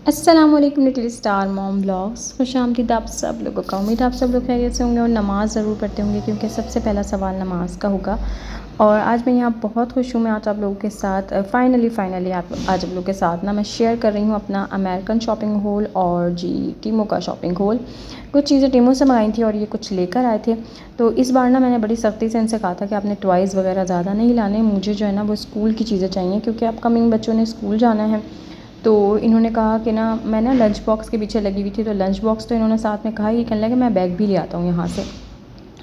अस्सलाम वालेकुम little star mom blogs. खुशामदीद आप सब लोगों का। उम्मीद आप सब लोग खैरियत से होंगे और नमाज़ ज़रूर पढ़ते होंगे, क्योंकि सबसे पहला सवाल नमाज का होगा। और आज मैं यहाँ बहुत खुश हूँ। मैं आज आप लोगों के साथ फाइनली आज आप लोगों के साथ ना मैं शेयर कर रही हूँ अपना अमेरिकन शॉपिंग हॉल और जी टीमो का शॉपिंग हॉल। कुछ चीज़ें टीमो से मंगाई थी और ये कुछ लेकर आए थे। तो इस बार ना मैंने बड़ी सख्ती से इनसे कहा था कि आपने टॉयज़ वगैरह ज़्यादा नहीं लाने, मुझे जो है ना वो स्कूल की चीज़ें चाहिए, क्योंकि अपकमिंग बच्चों ने स्कूल जाना है। तो इन्होंने कहा कि ना मैं ना लंच बॉक्स के पीछे लगी हुई थी, तो लंच बॉक्स तो इन्होंने साथ में कहा, ये कहने लगे मैं बैग भी ले आता हूँ यहाँ से।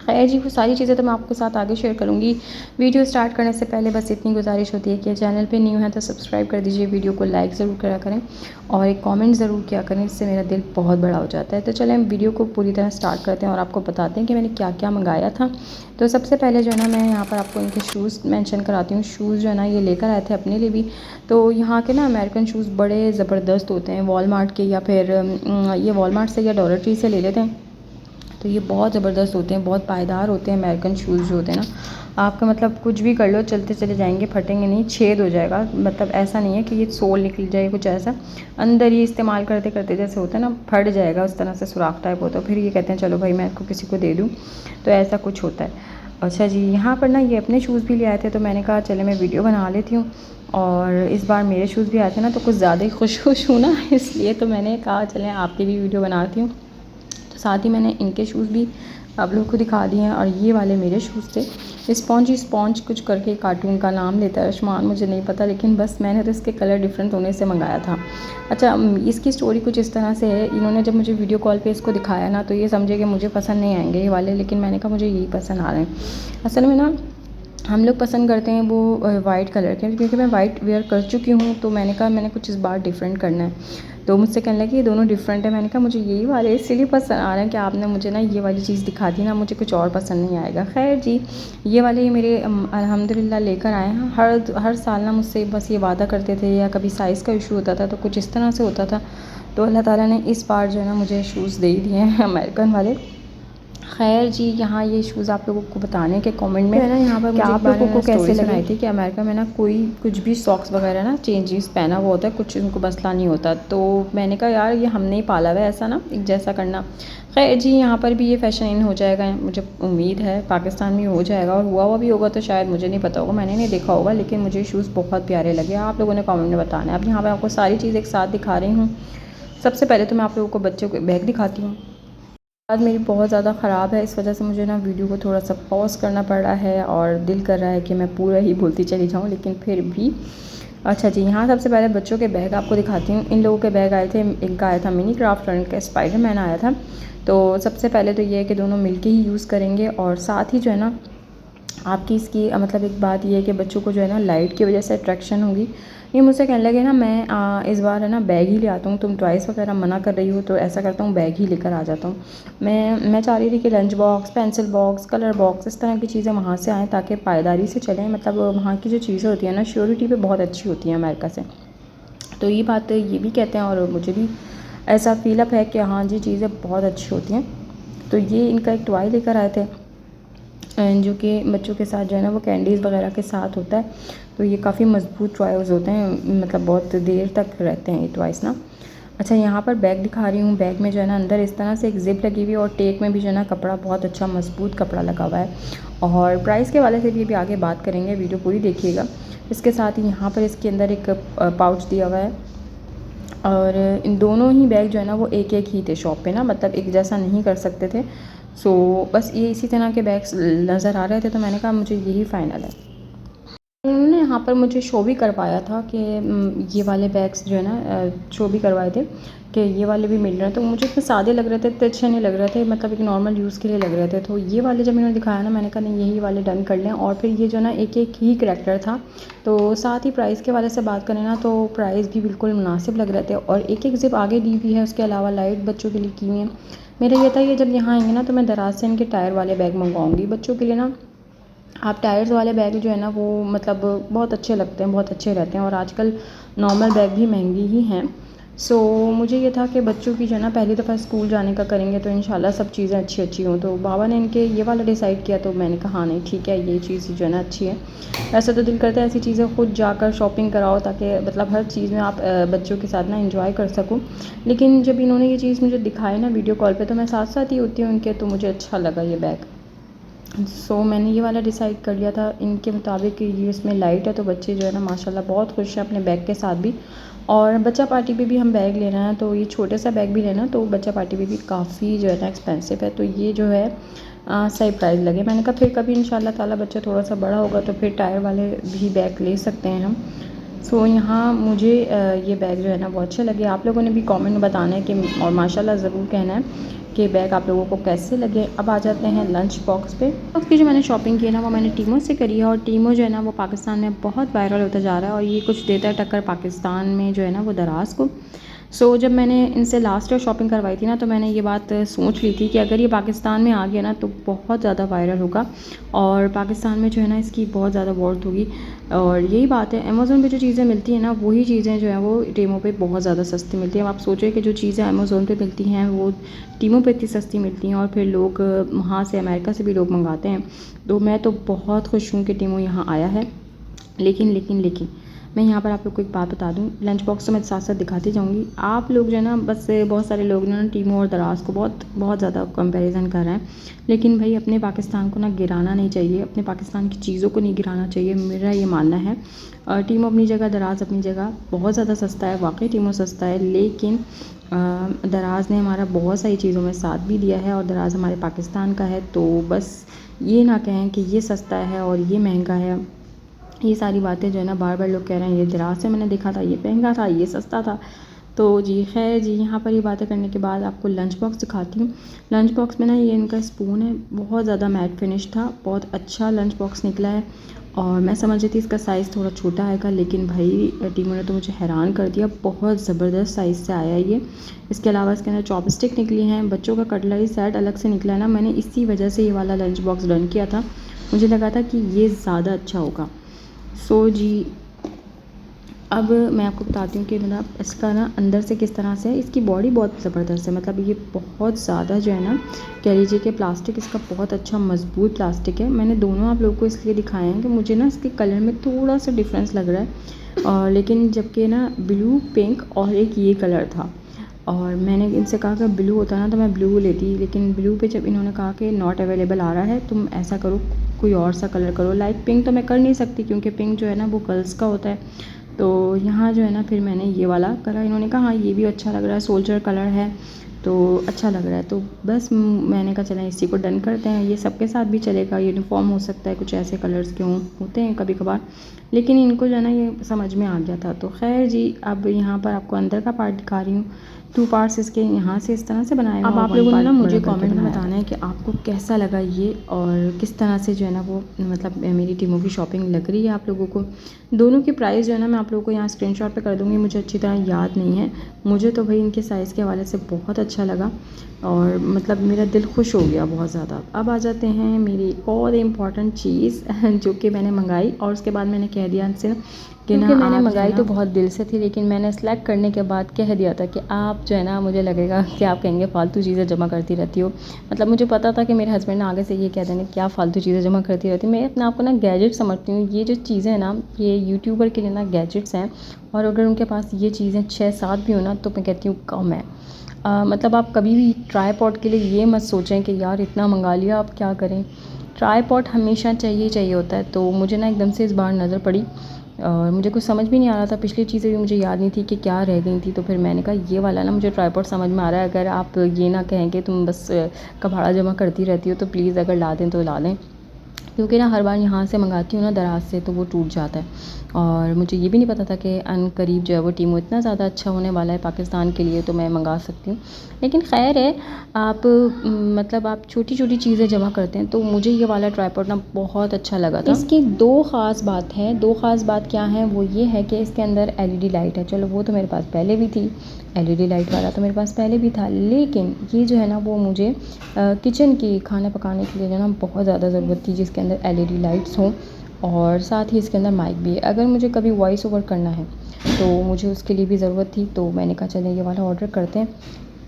खैर जी, वो सारी चीज़ें तो मैं आपके साथ आगे शेयर करूँगी। वीडियो स्टार्ट करने से पहले बस इतनी गुजारिश होती है कि चैनल पे न्यू है तो सब्सक्राइब कर दीजिए, वीडियो को लाइक ज़रूर करा करें और एक कमेंट ज़रूर किया करें, इससे मेरा दिल बहुत बड़ा हो जाता है। तो चलें हम वीडियो को पूरी तरह स्टार्ट करते हैं और आपको बताते हैं कि मैंने क्या क्या मंगाया था। तो सबसे पहले जो है ना मैं यहाँ पर आपको इनके शूज़ मेंशन कराती हूँ। शूज़ जो है ना ये लेकर आए थे अपने लिए भी। तो यहाँ के ना अमेरिकन शूज़ बड़े ज़बरदस्त होते हैं, वॉलमार्ट के या फिर ये वॉलमार्ट से या डॉलर ट्री से ले लेते हैं। तो ये बहुत ज़बरदस्त होते हैं, बहुत पायदार होते हैं अमेरिकन शूज़ जो होते हैं ना। आपका मतलब कुछ भी कर लो चलते चले जाएंगे, फटेंगे नहीं, छेद हो जाएगा। मतलब ऐसा नहीं है कि ये सोल निकल जाए, कुछ ऐसा अंदर ही इस्तेमाल करते करते जैसे होता है ना फट जाएगा, उस तरह से सुराख टाइप होता है। फिर ये कहते हैं चलो भाई मैं इसको किसी को दे दूँ, तो ऐसा कुछ होता है। अच्छा जी, यहाँ पर ना ये अपने शूज़ भी ले आए थे, तो मैंने कहा चले मैं वीडियो बना लेती हूँ। और इस बार मेरे शूज़ भी आए थे ना, तो कुछ ज़्यादा ही खुश हूँ ना इसलिए तो मैंने कहा चलें आपकी भी वीडियो बनाती हूँ। तो साथ ही मैंने इनके शूज़ भी आप लोगों को दिखा दिए हैं। और ये वाले मेरे शूज़ थे, स्पॉन्ज कुछ करके कार्टून का नाम लेता है आयुष्मान, मुझे नहीं पता, लेकिन बस मैंने तो इसके कलर डिफरेंट होने से मंगाया था। अच्छा, इसकी स्टोरी कुछ इस तरह से है। इन्होंने जब मुझे वीडियो कॉल पे इसको दिखाया ना, तो ये समझे कि मुझे पसंद नहीं आएंगे ये वाले, लेकिन मैंने कहा मुझे यही पसंद आ रहे हैं। असल में ना हम लोग पसंद करते हैं वो वाइट कलर के, क्योंकि मैं वाइट वेयर कर चुकी हूँ, तो मैंने कहा मैंने कुछ इस बार डिफरेंट करना है। तो मुझसे कहने लगे ये दोनों डिफरेंट है। मैंने कहा मुझे यही वाले इसीलिए पसंद आ रहे हैं कि आपने मुझे ना ये वाली चीज़ दिखा दी ना, मुझे कुछ और पसंद नहीं आएगा। खैर जी, ये वाले ये मेरे अल्हम्दुलिल्लाह लेकर आए हैं। हर साल ना मुझसे बस ये वादा करते थे, या कभी साइज़ का इशू होता था तो कुछ इस तरह से होता था। तो अल्लाह ताला ने इस बार जो है ना मुझे शूज़ दे ही दिए हैं अमेरिकन वाले। खैर जी, यहाँ ये शूज़ आप लोगों को बताने के कमेंट में है ना, यहाँ पर कि मुझे आप लोगों को कैसे सुनाई लगे। थी कि अमेरिका में ना कोई कुछ भी सॉक्स वगैरह ना चेंजेस पहना हुआ होता है, कुछ उनको मसला नहीं होता। तो मैंने कहा यार ये हमने ही पाला हुआ है ऐसा ना एक जैसा करना। खैर जी, यहाँ पर भी ये फ़ैशन इन हो जाएगा, मुझे उम्मीद है पाकिस्तान में हो जाएगा, और हुआ भी होगा तो शायद मुझे नहीं पता होगा, मैंने नहीं देखा होगा, लेकिन मुझे शूज़ बहुत प्यारे लगे। आप लोगों ने कमेंट में बताना है। अब यहाँ पर आपको सारी चीज़ एक साथ दिखा रही हूँ। सबसे पहले तो मैं आप लोगों को बच्चों के बैग दिखाती हूँ। आज मेरी बहुत ज़्यादा ख़राब है, इस वजह से मुझे ना वीडियो को थोड़ा सा पॉज करना पड़ रहा है, और दिल कर रहा है कि मैं पूरा ही बोलती चली जाऊँ, लेकिन फिर भी। अच्छा जी, यहाँ सबसे पहले बच्चों के बैग आपको दिखाती हूँ। इन लोगों के बैग आए थे, एक का आया था मिनी क्राफ्ट और इनका स्पाइडरमैन आया था। तो सबसे पहले तो ये है कि दोनों मिलके ही यूज़ करेंगे, और साथ ही जो है ना आपकी इसकी मतलब एक बात ये है कि बच्चों को जो है ना लाइट की वजह से अट्रैक्शन होगी। ये मुझसे कहने लगे ना मैं इस बार है ना बैग ही ले आता हूँ, तुम टॉयज़ वगैरह मना कर रही हो तो ऐसा करता हूँ बैग ही लेकर आ जाता हूँ। मैं चाह रही थी कि lunch box, pencil box, colour box, इस तरह की चीज़ें वहाँ से आएँ ताकि पायदारी से चलें। मतलब वहाँ की जो चीज़ें होती हैं ना श्योरिटी पे बहुत अच्छी होती हैं अमेरिका से। तो ये बात ये भी कहते हैं और मुझे भी ऐसा फील अप है कि हाँ जी चीज़ें बहुत अच्छी होती हैं। तो ये इनका एक टॉय लेकर आए थे, जो कि बच्चों के साथ जो है ना वो कैंडीज़ वगैरह के साथ होता है। तो ये काफ़ी मज़बूत टॉयज़ होते हैं, मतलब बहुत देर तक रहते हैं ये टॉयज़ ना। अच्छा, यहाँ पर बैग दिखा रही हूँ। बैग में जो है ना अंदर इस तरह से एक ज़िप लगी हुई है, और टेक में भी जो है ना कपड़ा बहुत अच्छा मज़बूत कपड़ा लगा हुआ है। और प्राइस के वाले से भी आगे बात करेंगे, वीडियो पूरी देखिएगा। इसके साथ ही यहाँ पर इसके अंदर एक पाउच दिया हुआ है, और इन दोनों ही बैग जो है ना वो एक एक ही थे शॉप पे ना, मतलब एक जैसा नहीं कर सकते थे। सो बस ये इसी तरह के बैग्स नज़र आ रहे थे, तो मैंने कहा मुझे यही फ़ाइनल है। उन्होंने यहाँ पर मुझे शो भी करवाया था कि ये वाले बैग्स जो है ना शो भी करवाए थे कि ये वाले भी मिल रहे हैं। तो मुझे इतने सादे लग रहे थे, इतने अच्छे नहीं लग रहे थे, मतलब एक नॉर्मल यूज़ के लिए लग रहे थे। तो ये वाले जब इन्होंने दिखाया ना, मैंने कहा नहीं यही वाले डन कर लें। और फिर ये जो ना एक एक ही करैक्टर था, तो साथ ही प्राइस के वाले से बात करें ना तो प्राइस भी बिल्कुल मुनासिब लग रहे थे, और एक एक ज़िप आगे दी हुई है, उसके अलावा लाइट बच्चों के लिए की हुई है। मेरा ये था कि जब यहाँ आएंगे ना तो मैं दराज से इनके टायर वाले बैग मंगवाऊँगी बच्चों के लिए ना। आप टायर्स वाले बैग जो है ना वो मतलब बहुत अच्छे लगते हैं, बहुत अच्छे रहते हैं, और आजकल नॉर्मल बैग भी महंगी ही हैं। सो मुझे ये था कि बच्चों की जो है ना पहली दफ़ा स्कूल जाने का करेंगे तो इंशाल्लाह सब चीज़ें अच्छी अच्छी हों। तो बाबा ने इनके ये वाला डिसाइड किया तो मैंने कहा हाँ नहीं ठीक है, ये चीज़ जो है ना अच्छी है। वैसे तो दिल करता है ऐसी चीज़ें ख़ुद जाकर शॉपिंग कराओ ताकि मतलब हर चीज़ में आप बच्चों के साथ ना एंजॉय कर सको। लेकिन जब इन्होंने ये चीज़ मुझे दिखाई ना वीडियो कॉल पर, तो मैं साथ साथ ही होती हूँ उनके, तो मुझे अच्छा लगा ये बैग। मैंने ये वाला डिसाइड कर लिया था इनके मुताबिक कि ये इसमें लाइट है, तो बच्चे जो है ना माशाल्लाह बहुत खुश हैं अपने बैग के साथ भी। और बच्चा पार्टी पे भी हम बैग लेना है, तो ये छोटा सा बैग भी लेना, तो बच्चा पार्टी पे भी काफ़ी जो है ना एक्सपेंसिव है, तो ये जो है सही प्राइस लगे। मैंने कहा फिर कभी इंशाल्लाह ताला बच्चा थोड़ा सा बड़ा होगा तो फिर टायर वाले भी बैग ले सकते हैं हम। यहाँ मुझे ये बैग जो है ना वो अच्छे लगे। आप लोगों ने भी कमेंट में बताना है कि और माशाल्लाह ज़रूर कहना है कि बैग आप लोगों को कैसे लगे। अब आ जाते हैं लंच बॉक्स पे। बॉक्स की जो मैंने शॉपिंग की है ना वो मैंने टीमो से करी है, और टीमो जो है ना वो पाकिस्तान में बहुत वायरल होता जा रहा है, और ये कुछ देता है टक्कर पाकिस्तान में जो है ना वो दराज़ को। जब मैंने इनसे लास्ट ईयर शॉपिंग करवाई थी ना, तो मैंने ये बात सोच ली थी कि अगर ये पाकिस्तान में आ गया ना तो बहुत ज़्यादा वायरल होगा, और पाकिस्तान में जो है ना इसकी बहुत ज़्यादा वर्थ होगी। और यही बात है, अमेज़ोन पे जो चीज़ें मिलती हैं ना वही चीज़ें जो हैं वो टीमो पे बहुत ज़्यादा सस्ती मिलती हैं। अब आप सोचें कि जो चीज़ें अमेज़ोन पे मिलती हैं वो टीमो पे इतनी सस्ती मिलती हैं, और फिर लोग वहाँ से अमेरिका से भी लोग मंगाते हैं। तो मैं तो बहुत खुश हूँ कि टीमो यहाँ आया है। लेकिन मैं यहाँ पर आप लोग को एक बात बता दूँ, लंच बॉक्स तो मैं साथ साथ दिखाती जाऊँगी। आप लोग जो है ना बस बहुत सारे लोग ना टीमो और दराज़ को बहुत ज़्यादा कंपैरिजन कर रहे हैं, लेकिन भाई अपने पाकिस्तान को ना गिराना नहीं चाहिए, अपने पाकिस्तान की चीज़ों को नहीं गिराना चाहिए, मेरा ये मानना है। टीमो अपनी जगह, दराज़ अपनी जगह, बहुत ज़्यादा सस्ता है, वाकई टीमो सस्ता है, लेकिन दराज़ ने हमारा बहुत सारी चीज़ों में साथ भी दिया है, और दराज़ हमारे पाकिस्तान का है। तो बस ये ना कहें कि ये सस्ता है और ये महंगा है। ये सारी बातें जो है ना बार बार लोग कह रहे हैं ये दराज़ से मैंने देखा था, ये महंगा था, ये सस्ता था। तो जी खैर जी, यहाँ पर ये बातें करने के बाद आपको लंच बॉक्स दिखाती हूँ। लंच बॉक्स में ना ये इनका स्पून है, बहुत ज़्यादा मैट फिनिश था, बहुत अच्छा लंच बॉक्स निकला है। और मैं समझ रही थी इसका साइज़ थोड़ा छोटा आएगा, लेकिन भाई टीमो ने तो मुझे हैरान कर दिया, बहुत ज़बरदस्त साइज़ से आया ये। इसके अलावा इसके अंदर चॉपस्टिक निकली हैं, बच्चों का कटलरी सेट अलग से निकला है ना, मैंने इसी वजह से ये वाला लंच बॉक्स डन किया था। मुझे लगा था कि ये ज़्यादा अच्छा होगा। जी, अब मैं आपको बताती हूँ कि मतलब इसका ना अंदर से किस तरह से है। इसकी बॉडी बहुत ज़बरदस्त है, मतलब ये बहुत ज़्यादा जो है ना कह लीजिए कि प्लास्टिक इसका बहुत अच्छा मज़बूत प्लास्टिक है। मैंने दोनों आप लोगों को इसलिए दिखाए हैं कि मुझे ना इसके कलर में थोड़ा सा डिफरेंस लग रहा है, और लेकिन जबकि ना ब्लू, पिंक और एक ये कलर था, और मैंने इनसे कहा कि ब्लू होता ना तो मैं ब्लू लेती, लेकिन ब्लू पे जब इन्होंने कहा कि नॉट अवेलेबल आ रहा है, तुम ऐसा करो कोई और सा कलर करो। लाइट पिंक तो मैं कर नहीं सकती क्योंकि पिंक जो है ना वो गर्ल्स का होता है। तो यहाँ जो है ना फिर मैंने ये वाला करा, इन्होंने कहा हाँ ये भी अच्छा लग रहा है, सोल्जर कलर है तो अच्छा लग रहा है। तो बस मैंने कहा चलें इसी को डन करते हैं, ये सबके साथ भी चलेगा, यूनिफॉर्म हो सकता है, कुछ ऐसे कलर्स के होते हैं कभी कभार, लेकिन इनको जो है ना ये समझ में आ गया था। तो खैर जी, अब यहाँ पर आपको अंदर का पार्ट दिखा रही हूँ। 2 पार्ट्स इसके यहाँ से इस तरह से बनाए हुए हैं। अब आप लोगों ने ना मुझे कमेंट में बताना है कि आपको कैसा लगा ये, और किस तरह से जो है ना वो मतलब मेरी टीमों की शॉपिंग लग रही है आप लोगों को। दोनों की प्राइस जो है ना मैं आप लोगों को यहाँ स्क्रीनशॉट पे कर दूँगी, मुझे अच्छी तरह याद नहीं है। मुझे तो भाई इनके साइज़ के हवाले से बहुत अच्छा लगा, और मतलब मेरा दिल खुश हो गया बहुत ज़्यादा। अब आ जाते हैं मेरी और इम्पॉर्टेंट चीज़ जो कि मैंने मंगाई, और उसके बाद मैंने कह दिया इनसे कि ना मैंने मंगाई तो बहुत दिल से थी, लेकिन मैंने सेलेक्ट करने के बाद कह दिया था कि आप जो है ना मुझे लगेगा कि आप कहेंगे फ़ालतू चीज़ें जमा करती रहती हो। मतलब मुझे पता था कि मेरे हस्बैंड आगे से ये कह देंगे क्या फ़ालतू चीज़ें जमा करती रहती। मैं अपने आप को ना गैजेट समझती हूँ। ये जो चीज़ें हैं ना ये यूट्यूबर के लिए ना गैजेट्स हैं, और अगर उनके पास ये चीज़ें 6-7 भी हो ना तो मैं कहती हूँ कम है। मतलब आप कभी भी ट्राईपॉड के लिए ये मत सोचें कि यार इतना मंगा लिया अब क्या करें। ट्राईपॉड हमेशा चाहिए होता है। तो मुझे ना एकदम से इस बार नज़र पड़ी, और मुझे कुछ समझ भी नहीं आ रहा था, पिछली चीज़ें भी मुझे याद नहीं थी कि क्या रह गई थी। तो फिर मैंने कहा ये वाला ना मुझे ट्राईपॉड समझ में आ रहा है, अगर आप ये ना कहें कि तुम बस कबाड़ा जमा करती रहती हो तो प्लीज़ अगर ला दें तो ला लें, क्योंकि ना हर बार यहाँ से मंगाती हूँ ना दराज़ से तो वो टूट जाता है। और मुझे ये भी नहीं पता था कि अनकरीब जो है वो टीमो इतना ज़्यादा अच्छा होने वाला है पाकिस्तान के लिए, तो मैं मंगा सकती हूँ। लेकिन खैर है, आप मतलब आप छोटी-छोटी चीज़ें जमा करते हैं, तो मुझे ये वाला ट्राईपॉड ना बहुत अच्छा लगा था। इसकी 2 ख़ास बात है, 2 ख़ास बात क्या है वो ये है कि इसके अंदर एलईडी लाइट है। चलो वो तो मेरे पास पहले भी थी, एलईडी लाइट वाला तो मेरे पास पहले भी था, लेकिन ये जो है ना वो मुझे किचन की खाना पकाने के लिए जो है ना बहुत ज़्यादा ज़रूरत थी जिसके अंदर एलईडी लाइट्स हों। और साथ ही इसके अंदर माइक भी है। अगर मुझे कभी वॉइस ओवर करना है तो मुझे उसके लिए भी ज़रूरत थी, तो मैंने कहा चलिए ये वाला ऑर्डर करते हैं।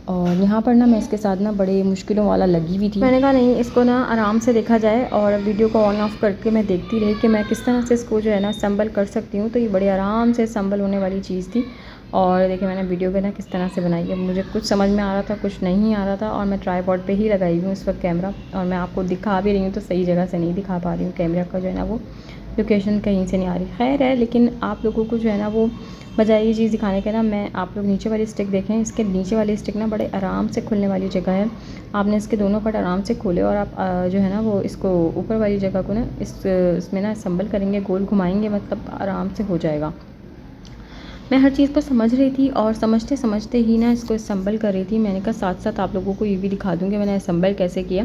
और यहाँ पर ना मैं इसके साथ ना बड़े मुश्किलों वाला लगी हुई थी। मैंने कहा नहीं, इसको ना आराम से देखा जाए, और वीडियो को ऑन ऑफ करके मैं देखती रही कि मैं किस तरह से इसको जो है ना संभल कर सकती हूँ। तो ये बड़े आराम से संभल होने वाली चीज़ थी। और देखिए मैंने वीडियो को ना किस तरह से बनाई है। मुझे कुछ समझ में आ रहा था, कुछ नहीं आ रहा था, और मैं ट्राईपॉड पे ही लगाई हुई हूँ इस वक्त कैमरा, और मैं आपको दिखा भी रही हूँ तो सही जगह से नहीं दिखा पा रही हूँ। कैमरा का जो है ना वो लोकेशन कहीं से नहीं आ रही, खैर है। लेकिन आप लोगों को जो है ना वो मज़ा ये चीज़ दिखाने का ना, मैं आप लोग नीचे वाली स्टिक देखें, इसके नीचे वाली स्टिक ना बड़े आराम से खुलने वाली जगह है। आपने इसके दोनों कट आराम से खोले और आप जो है ना वो इसको ऊपर वाली जगह को ना इसमें ना संभल करेंगे, गोल घुमाएंगे, मतलब आराम से हो जाएगा। मैं हर चीज़ को समझ रही थी और समझते समझते ही ना इसको असम्बल कर रही थी। मैंने कहा साथ साथ आप लोगों को ये भी दिखा दूँगी मैंने असम्बल कैसे किया।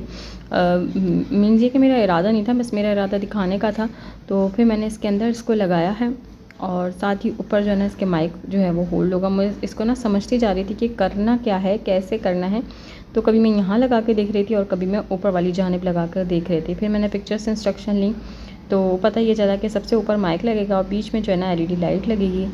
मीन्स ये कि मेरा इरादा नहीं था, बस मेरा इरादा दिखाने का था। तो फिर मैंने इसके अंदर इसको लगाया है, और साथ ही ऊपर जो है ना इसके माइक जो है वो होल्ड होगा। मैं इसको ना समझती जा रही थी कि करना क्या है, कैसे करना है। तो कभी मैं यहाँ लगा के देख रही थी और कभी मैं ऊपर वाली जानिब लगा कर देख रही थी। फिर मैंने पिक्चर से इंस्ट्रक्शन ली तो पता ये चला कि सबसे ऊपर माइक लगेगा और बीच में जो है ना LED लाइट लगेगी,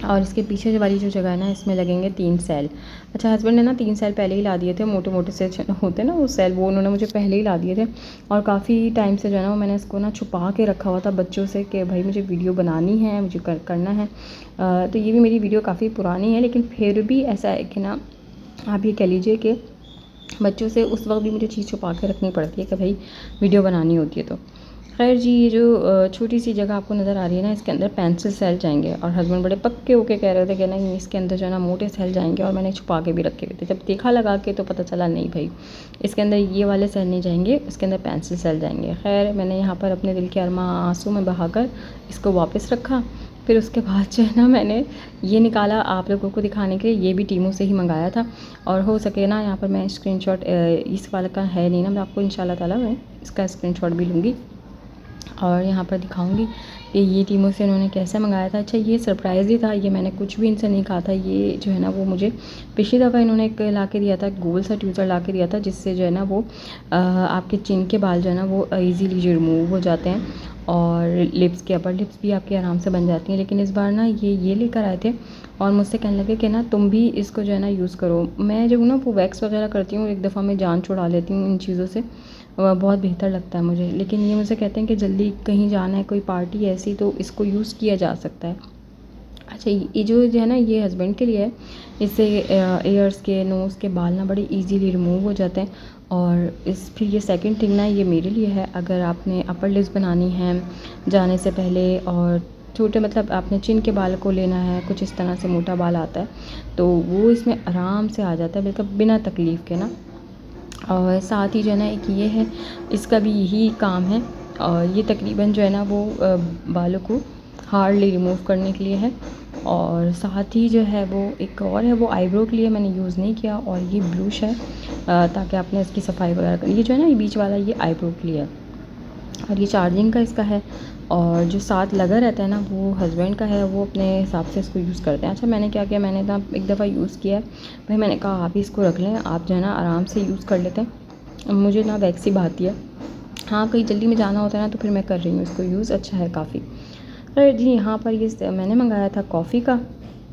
और इसके पीछे जो वाली जो जगह है ना इसमें लगेंगे 3 सेल। अच्छा, हस्बैंड ने ना 3 सेल पहले ही ला दिए थे, मोटे मोटे से होते हैं ना वो सेल, वो उन्होंने मुझे पहले ही ला दिए थे। और काफ़ी टाइम से जो है ना वो मैंने इसको ना छुपा के रखा हुआ था बच्चों से कि भाई मुझे वीडियो बनानी है, मुझे करना है। तो ये भी मेरी वीडियो काफ़ी पुरानी है, लेकिन फिर भी ऐसा है कि ना आप ये कह लीजिए कि बच्चों से उस वक्त भी मुझे चीज़ छुपा के रखनी पड़ती है कि भाई वीडियो बनानी होती है। तो खैर जी, ये जो छोटी सी जगह आपको नज़र आ रही है ना, इसके अंदर पेंसिल सेल जाएंगे, और हस्बैंड बड़े पक्के होके कह रहे थे कि नहीं इसके अंदर जो है ना मोटे सेल जाएंगे, और मैंने छुपा के भी रखे हुए थे। जब देखा लगा के तो पता चला नहीं भाई इसके अंदर ये वाले सेल नहीं जाएंगे, इसके अंदर पेंसिल सेल जाएंगे। खैर मैंने यहाँ पर अपने दिल के अरमा आंसू में बहाकर इसको वापस रखा। फिर उसके बाद जो है ना मैंने ये निकाला आप लोगों को दिखाने के लिए। ये भी टीमों से ही मंगाया था, और हो सके ना यहाँ पर मैं स्क्रीनशॉट इस वाले का है नहीं ना, मैं आपको इंशाल्लाह ताला मैं इसका स्क्रीनशॉट भी लूँगी और यहाँ पर दिखाऊंगी कि ये टीमों से इन्होंने कैसे मंगाया था। अच्छा, ये सरप्राइज़ ही था, ये मैंने कुछ भी इनसे नहीं कहा था। ये जो है ना वो मुझे पिछली दफ़ा इन्होंने एक ला के दिया था, गोल सा ट्यूज़र ला के दिया था, जिससे जो है ना वो आपके चिन के बाल जो है ना वो ईज़िली रिमूव हो जाते हैं, और लिप्स के अपर लिप्स भी आपकी आराम से बन जाती हैं। लेकिन इस बार ना ये लेकर आए थे और मुझसे कहने लगे कि ना तुम भी इसको जो है ना यूज़ करो। मैं जब ना वो वैक्स वगैरह करती हूँ, एक दफ़ा मैं जान छुड़ा लेती हूँ इन चीज़ों से, बहुत बेहतर लगता है मुझे। लेकिन ये मुझसे कहते हैं कि जल्दी कहीं जाना है, कोई पार्टी ऐसी, तो इसको यूज़ किया जा सकता है। अच्छा, ये जो है ना ये हस्बैंड के लिए है। इससे ईयर्स के, नोज़ के बाल ना बड़े इजीली रिमूव हो जाते हैं। और फिर ये सेकंड थिंग ना ये मेरे लिए है, अगर आपने अपर लिप्स बनानी है जाने से पहले, और छोटे मतलब आपने चिन के बाल को लेना है, कुछ इस तरह से मोटा बाल आता है, तो वो इसमें आराम से आ जाता है, बिल्कुल बिना तकलीफ़ के ना। और साथ ही जो है ना एक ये है, इसका भी यही काम है, और ये तकरीबन जो है ना वो बालों को हार्डली रिमूव करने के लिए है। और साथ ही जो है वो एक और है, वो आईब्रो के लिए मैंने यूज़ नहीं किया, और ये ब्रूश है ताकि आपने इसकी सफाई वगैरह कर। ये जो है ना ये बीच वाला ये आईब्रो के लिए है, और ये चार्जिंग का इसका है, और जो साथ लगा रहता है ना वो हस्बैंड का है, वो अपने हिसाब से इसको यूज़ करते हैं। अच्छा, मैंने क्या किया, मैंने ना एक दफ़ा यूज़ किया है भाई, मैंने कहा आप ही इसको रख लें, आप जो है ना आराम से यूज़ कर लेते हैं। मुझे ना वैक्स ही भाती है, हाँ कहीं जल्दी में जाना होता है ना तो फिर मैं कर रही हूँ इसको यूज़, अच्छा है काफ़ी। अरे जी, यहाँ पर ये मैंने मंगाया था कॉफ़ी का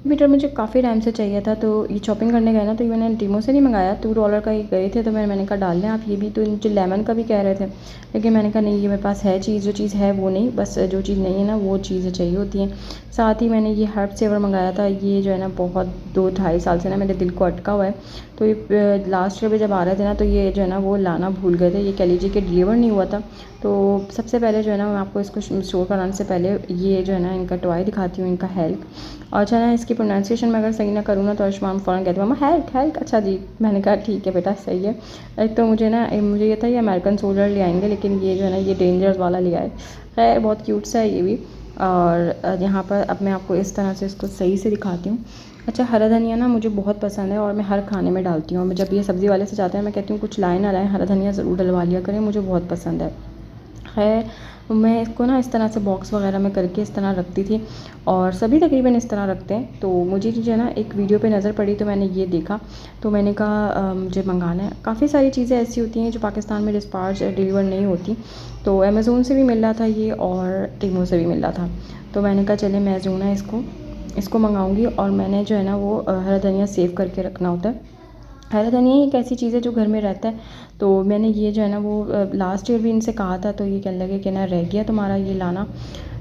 बीटर, मुझे काफ़ी टाइम से चाहिए था। तो ये शॉपिंग करने गए ना, तो ये मैंने टीमों से नहीं मंगाया, $2 का ही गए थे, तो मैंने कहा डाल लें आप ये भी। तो नीचे लेमन का भी कह रहे थे, लेकिन मैंने कहा नहीं, ये मेरे पास है चीज़, जो चीज़ है वो नहीं, बस जो चीज़ नहीं है ना वो चीज़ें चाहिए होती हैं। साथ ही मैंने ये हर्ब सेवर मंगाया था, ये जो है ना बहुत 2-2.5 साल से ना मेरे दिल को अटका हुआ है। तो ये लास्ट ईयर में जब आ रहे थे ना, तो ये जो है ना वो लाना भूल गए थे, ये कह लीजिए कि डिलीवर नहीं हुआ था। तो सबसे पहले जो है ना मैं आपको इसको स्टोर कराने से पहले ये जो है ना इनका टॉय दिखाती हूँ, इनका हेल्क। और अच्छा ना, इसकी प्रोनाउंसिएशन में अगर सही ना करूँ ना तो अर्शमान फ़ौरन कहती है मम्मा हेल्क हेल्क। अच्छा जी, मैंने कहा ठीक है बेटा सही है। एक तो मुझे ये था ये अमेरिकन सोल्जर ले आएंगे, लेकिन ये जो है ना ये डेंजर्स वाला ले आए। खैर बहुत क्यूट सा है ये भी। और यहाँ पर अब मैं आपको इस तरह से इसको सही से दिखाती हूँ। अच्छा, हरा धनिया ना मुझे बहुत पसंद है, और मैं हर खाने में डालती हूँ। मैं जब ये सब्ज़ी वाले से जाते हैं मैं कहती हूँ कुछ लाए ना लाएँ, हरा धनिया ज़रूर डलवा लिया करें, मुझे बहुत पसंद है। खैर मैं इसको ना इस तरह से बॉक्स वगैरह में करके इस तरह रखती थी और सभी तकरीबन इस तरह रखते हैं। तो मुझे जो है ना एक वीडियो पे नज़र पड़ी तो मैंने ये देखा, तो मैंने कहा मुझे मंगाना है। काफ़ी सारी चीज़ें ऐसी होती हैं जो पाकिस्तान में डिस्पैच डिलीवर नहीं होती, तो अमेज़ोन से भी मिल रहा था ये और टीमो से भी मिल रहा था। तो मैंने कहा चले मैं जो ना इसको मंगाऊँगी। और मैंने जो है ना वो हरा धनिया सेव करके रखना होता है। हरा धनिया एक ऐसी चीज़ है जो घर में रहता है, तो मैंने ये जो है ना वो लास्ट ईयर भी इनसे कहा था, तो ये कहने लगे कि ना रह गया तुम्हारा ये लाना।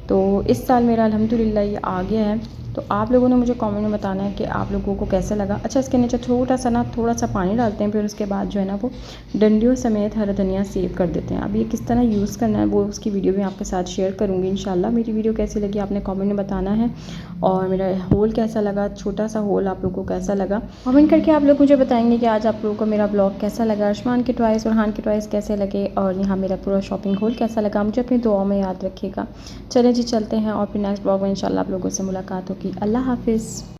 तो इस साल मेरा अल्हम्दुलिल्लाह ये आ गया है। तो आप लोगों ने मुझे कमेंट में बताना है कि आप लोगों को कैसा लगा। अच्छा, इसके नीचे थोड़ा सा पानी डालते हैं, फिर उसके बाद जो है ना वो डंडियों समेत हरा धनिया सेव कर देते हैं। अब ये किस तरह यूज़ करना है वो उसकी वीडियो भी आपके साथ शेयर करूँगी इंशाल्लाह। मेरी वीडियो कैसी लगी आपने कमेंट में बताना है, और मेरा होल कैसा लगा, छोटा सा होल आप लोगों को कैसा लगा कमेंट करके आप लोग मुझे बताएंगे कि आज आप लोगों को मेरा ब्लॉग कैसा लगा, अर्शमान के टॉयज़ और हान के टॉयज़ कैसे लगे, और यहाँ मेरा पूरा शॉपिंग होल कैसा लगा। मुझे अपनी दुआओं में याद रखिएगा। चलें जी चलते हैं और फिर नेक्स्ट ब्लॉग में इंशाल्लाह आप लोगों से मुलाकात होगी। अल्लाह हाफ़िज़।